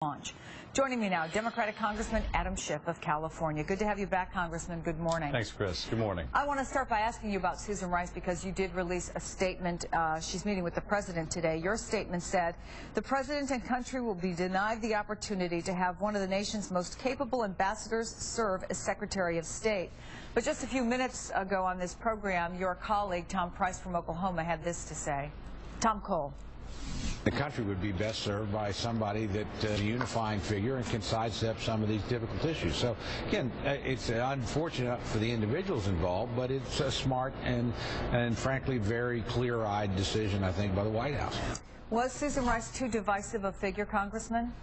launch. Joining me now, Democratic Congressman Adam Schiff of California. Good to have you back, Congressman. Good morning. Thanks, Chris. Good morning. I want to start by asking you about Susan Rice because you did release a statement. She's meeting with the president today. Your statement said, the president and country will be denied the opportunity to have one of the nation's most capable ambassadors serve as Secretary of State. But just a few minutes ago on this program, your colleague, Tom Price from Oklahoma, had this to say. Tom Cole. The country would be best served by somebody that's a unifying figure and can sidestep some of these difficult issues. So, again, it's unfortunate for the individuals involved, but it's a smart and frankly, very clear-eyed decision, I think, by the White House. Was Susan Rice too divisive a figure, Congressman?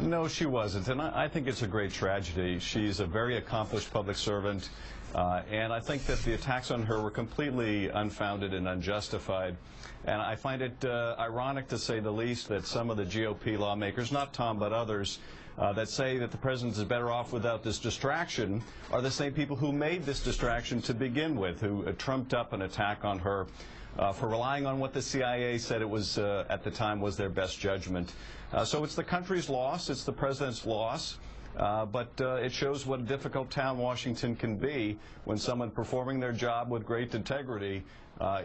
No, she wasn't, and I think it's a great tragedy. She's a very accomplished public servant, and I think that the attacks on her were completely unfounded and unjustified. And I find it ironic, to say the least, that some of the GOP lawmakers, not Tom but others, that say that the president is better off without this distraction are the same people who made this distraction to begin with, who trumped up an attack on her for relying on what the CIA said it was at the time was their best judgment. So it's the country's loss, it's the president's loss, but it shows what a difficult town Washington can be when someone performing their job with great integrity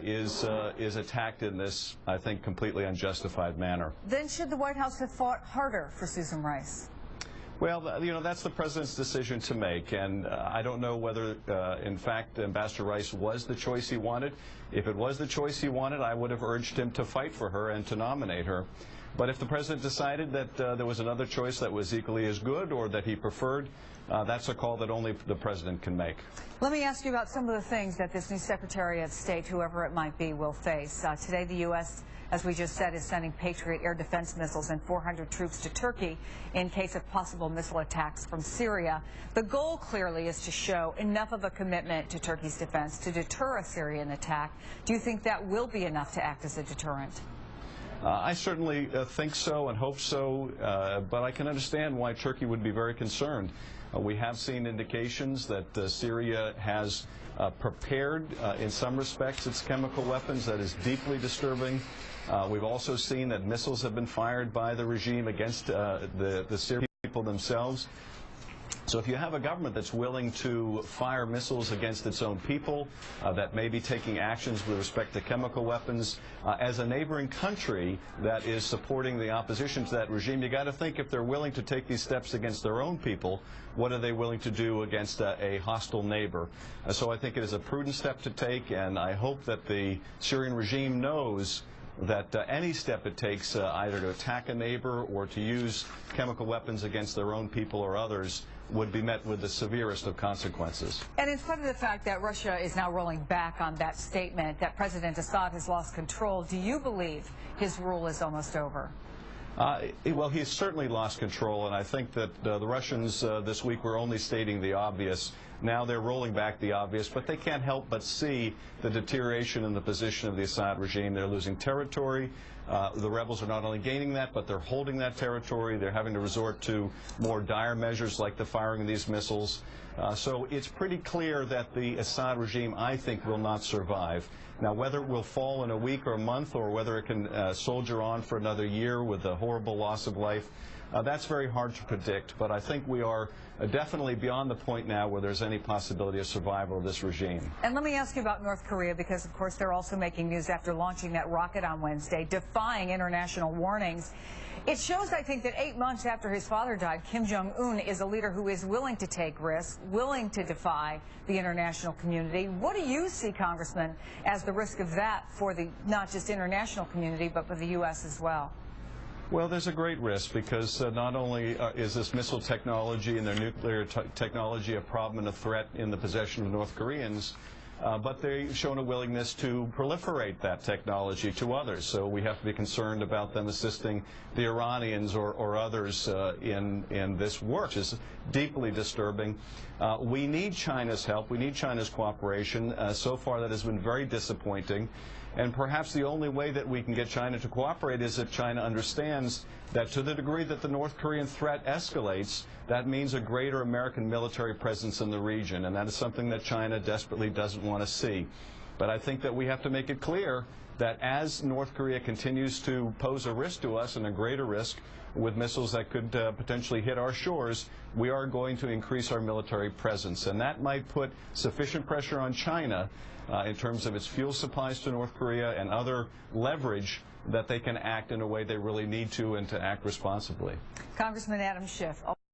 is attacked in this, I think, completely unjustified manner. Then should the White House have fought harder for Susan Rice? Well, you know, that's the president's decision to make, and I don't know whether, in fact, Ambassador Rice was the choice he wanted. If it was the choice he wanted, I would have urged him to fight for her and to nominate her. But if the president decided that there was another choice that was equally as good or that he preferred, that's a call that only the president can make. Let me ask you about some of the things that this new Secretary of State, whoever it might be, will face. Today, the U.S., as we just said, is sending Patriot air defense missiles and 400 troops to Turkey in case of possible missile attacks from Syria. The goal clearly is to show enough of a commitment to Turkey's defense to deter a Syrian attack. Do you think that will be enough to act as a deterrent? I certainly think so and hope so, but I can understand why Turkey would be very concerned. We have seen indications that Syria has prepared, in some respects, its chemical weapons. That is deeply disturbing. We've also seen that missiles have been fired by the regime against the Syrian people themselves. So if you have a government that's willing to fire missiles against its own people, that may be taking actions with respect to chemical weapons, as a neighboring country that is supporting the opposition to that regime, you got to think, if they're willing to take these steps against their own people, what are they willing to do against a hostile neighbor? So I think it is a prudent step to take, and I hope that the Syrian regime knows that any step it takes either to attack a neighbor or to use chemical weapons against their own people or others would be met with the severest of consequences. And in spite of the fact that Russia is now rolling back on that statement that President Assad has lost control, do you believe his rule is almost over? Well, he's certainly lost control, and I think that the Russians this week were only stating the obvious. Now they're rolling back the obvious, but they can't help but see the deterioration in the position of the Assad regime. They're losing territory. The rebels are not only gaining that, but they're holding that territory. They're having to resort to more dire measures like the firing of these missiles. So it's pretty clear that the Assad regime, I think, will not survive. Now, whether it will fall in a week or a month, or whether it can soldier on for another year with a horrible loss of life, that's very hard to predict. But I think we are definitely beyond the point now where there's any possibility of survival of this regime. And let me ask you about North Korea, because, of course, they're also making news after launching that rocket on Wednesday, defying international warnings. It shows, I think, that 8 months after his father died, Kim Jong-un is a leader who is willing to take risks, willing to defy the international community. What do you see, Congressman, as the risk of that for the not just international community, but for the U.S. as well? Well, there's a great risk, because not only is this missile technology and their nuclear technology a problem and a threat in the possession of North Koreans, but they've shown a willingness to proliferate that technology to others. So we have to be concerned about them assisting the Iranians or others in this work, which is deeply disturbing. We need China's help. We need China's cooperation. So far, that has been very disappointing. And perhaps the only way that we can get China to cooperate is if China understands that to the degree that the North Korean threat escalates, that means a greater American military presence in the region. And that is something that China desperately doesn't want to see. But I think that we have to make it clear that as North Korea continues to pose a risk to us, and a greater risk with missiles that could potentially hit our shores, we are going to increase our military presence. And that might put sufficient pressure on China in terms of its fuel supplies to North Korea and other leverage that they can act in a way they really need to, and to act responsibly. Congressman Adam Schiff.